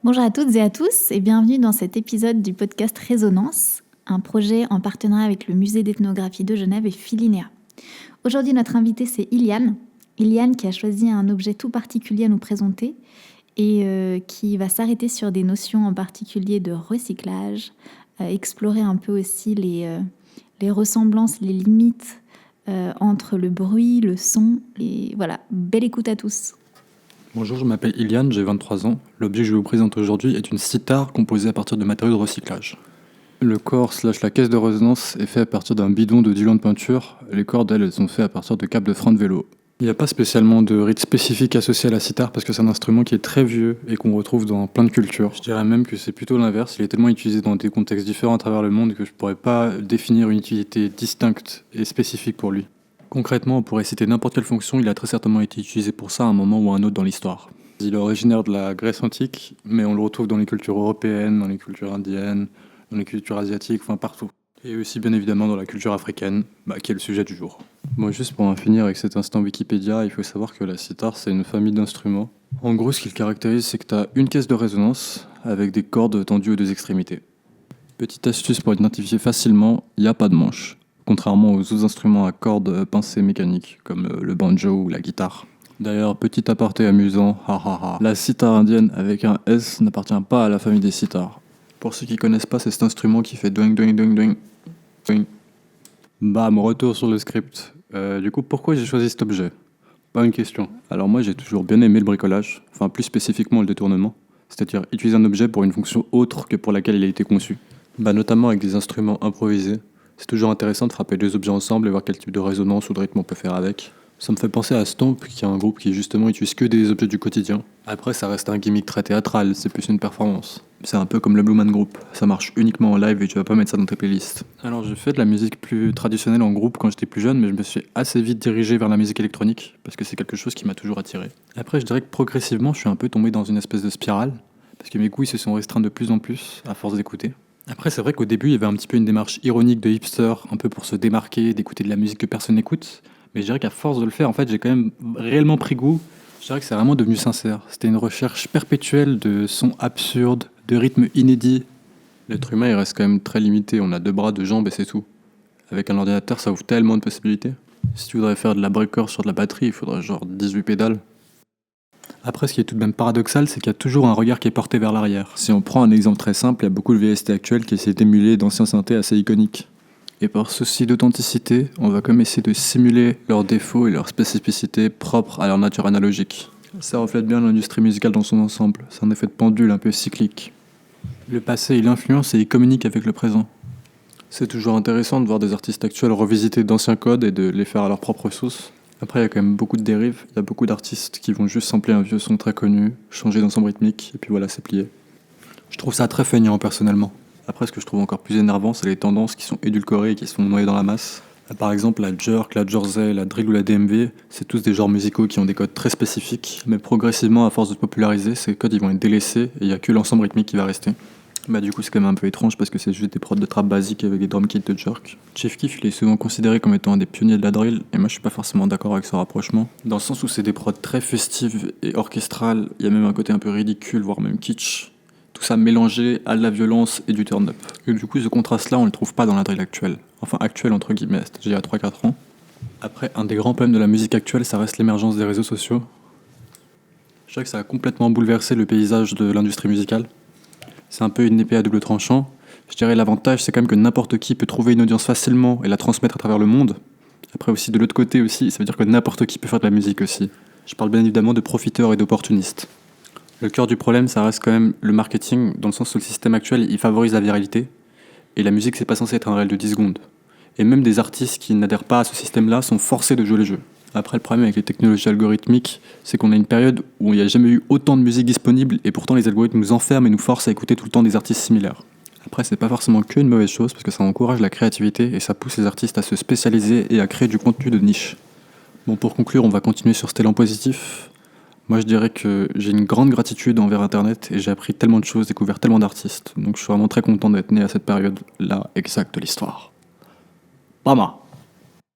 Bonjour à toutes et à tous et bienvenue dans cet épisode du podcast Résonance, un projet en partenariat avec le Musée d'ethnographie de Genève et Philinéa. Aujourd'hui, notre invitée, c'est Iliane. Iliane qui a choisi un objet tout particulier à nous présenter et qui va s'arrêter sur des notions en particulier de recyclage, explorer un peu aussi les ressemblances, les limites entre le bruit, le son. Et voilà, belle écoute à tous. Bonjour, je m'appelle Iliane, j'ai 23 ans. L'objet que je vais vous présenter aujourd'hui est une sitar composée à partir de matériaux de recyclage. Le corps / la caisse de résonance est fait à partir d'un bidon de diluant de peinture. Les cordes, elles sont faites à partir de câbles de frein de vélo. Il n'y a pas spécialement de rite spécifique associé à la sitar parce que c'est un instrument qui est très vieux et qu'on retrouve dans plein de cultures. Je dirais même que c'est plutôt l'inverse, il est tellement utilisé dans des contextes différents à travers le monde que je ne pourrais pas définir une utilité distincte et spécifique pour lui. Concrètement, on pourrait citer n'importe quelle fonction, il a très certainement été utilisé pour ça à un moment ou à un autre dans l'histoire. Il est originaire de la Grèce antique, mais on le retrouve dans les cultures européennes, dans les cultures indiennes, dans les cultures asiatiques, enfin partout. Et aussi bien évidemment dans la culture africaine, qui est le sujet du jour. Bon, juste pour en finir avec cet instant Wikipédia, il faut savoir que la sitar, c'est une famille d'instruments. En gros, ce qui le caractérise, c'est que tu as une caisse de résonance avec des cordes tendues aux deux extrémités. Petite astuce pour identifier facilement, il n'y a pas de manche. Contrairement aux autres instruments à cordes pincées mécaniques, comme le banjo ou la guitare. D'ailleurs, petit aparté amusant, la sitar indienne avec un S n'appartient pas à la famille des sitars. Pour ceux qui connaissent pas, c'est cet instrument qui fait doing doing doing doing doing. Bam, retour sur le script. Du coup, pourquoi j'ai choisi cet objet ? Pas une question. Alors moi, j'ai toujours bien aimé le bricolage, enfin plus spécifiquement le détournement, c'est-à-dire utiliser un objet pour une fonction autre que pour laquelle il a été conçu. Notamment avec des instruments improvisés. C'est toujours intéressant de frapper deux objets ensemble et voir quel type de résonance ou de rythme on peut faire avec. Ça me fait penser à Stomp, qui est un groupe qui justement utilise que des objets du quotidien. Après, ça reste un gimmick très théâtral, c'est plus une performance. C'est un peu comme le Blue Man Group, ça marche uniquement en live et tu vas pas mettre ça dans tes playlists. Alors j'ai fait de la musique plus traditionnelle en groupe quand j'étais plus jeune, mais je me suis assez vite dirigé vers la musique électronique, parce que c'est quelque chose qui m'a toujours attiré. Après, je dirais que progressivement, je suis un peu tombé dans une espèce de spirale, parce que mes goûts ils se sont restreints de plus en plus à force d'écouter. Après, c'est vrai qu'au début, il y avait un petit peu une démarche ironique de hipster, un peu pour se démarquer, d'écouter de la musique que personne n'écoute. Mais je dirais qu'à force de le faire, en fait, j'ai quand même réellement pris goût. Je dirais que c'est vraiment devenu sincère. C'était une recherche perpétuelle de sons absurdes, de rythmes inédits. L'être humain, il reste quand même très limité. On a 2 bras, 2 jambes et c'est tout. Avec un ordinateur, ça ouvre tellement de possibilités. Si tu voudrais faire de la breakcore sur de la batterie, il faudrait genre 18 pédales. Après, ce qui est tout de même paradoxal, c'est qu'il y a toujours un regard qui est porté vers l'arrière. Si on prend un exemple très simple, il y a beaucoup de VST actuels qui essaient d'émuler d'anciens synthés assez iconiques. Et par souci d'authenticité, on va comme essayer de simuler leurs défauts et leurs spécificités propres à leur nature analogique. Ça reflète bien l'industrie musicale dans son ensemble, c'est un effet de pendule un peu cyclique. Le passé, il influence et il communique avec le présent. C'est toujours intéressant de voir des artistes actuels revisiter d'anciens codes et de les faire à leur propre sauce. Après, il y a quand même beaucoup de dérives, il y a beaucoup d'artistes qui vont juste sampler un vieux son très connu, changer d'ensemble rythmique, et puis voilà, c'est plié. Je trouve ça très feignant personnellement. Après, ce que je trouve encore plus énervant, c'est les tendances qui sont édulcorées et qui sont noyées dans la masse. Par exemple, la jerk, la jersey, la drill ou la DMV, c'est tous des genres musicaux qui ont des codes très spécifiques, mais progressivement, à force de se populariser, ces codes ils vont être délaissés et il n'y a que l'ensemble rythmique qui va rester. Du coup, c'est quand même un peu étrange parce que c'est juste des prods de trap basiques avec des drum kits de jerk. Chief Keef, il est souvent considéré comme étant un des pionniers de la drill, et moi je suis pas forcément d'accord avec ce rapprochement. Dans le sens où c'est des prods très festives et orchestrales, il y a même un côté un peu ridicule, voire même kitsch. Tout ça mélangé à de la violence et du turn-up. Et du coup, ce contraste-là, on le trouve pas dans la drill actuelle. Enfin, actuelle entre guillemets, c'est-à-dire il y a 3-4 ans. Après, un des grands problèmes de la musique actuelle, ça reste l'émergence des réseaux sociaux. Je dirais que ça a complètement bouleversé le paysage de l'industrie musicale. C'est un peu une épée à double tranchant. Je dirais l'avantage, c'est quand même que n'importe qui peut trouver une audience facilement et la transmettre à travers le monde. Après aussi, de l'autre côté aussi, ça veut dire que n'importe qui peut faire de la musique aussi. Je parle bien évidemment de profiteurs et d'opportunistes. Le cœur du problème, ça reste quand même le marketing, dans le sens où le système actuel, il favorise la viralité. Et la musique, c'est pas censé être un réel de 10 secondes. Et même des artistes qui n'adhèrent pas à ce système-là sont forcés de jouer le jeu. Après, le problème avec les technologies algorithmiques, c'est qu'on a une période où il n'y a jamais eu autant de musique disponible et pourtant les algorithmes nous enferment et nous forcent à écouter tout le temps des artistes similaires. Après, c'est pas forcément qu'une mauvaise chose parce que ça encourage la créativité et ça pousse les artistes à se spécialiser et à créer du contenu de niche. Bon, pour conclure, on va continuer sur cet élan positif. Moi, je dirais que j'ai une grande gratitude envers Internet et j'ai appris tellement de choses, découvert tellement d'artistes. Donc, je suis vraiment très content d'être né à cette période-là exacte de l'histoire. Bama!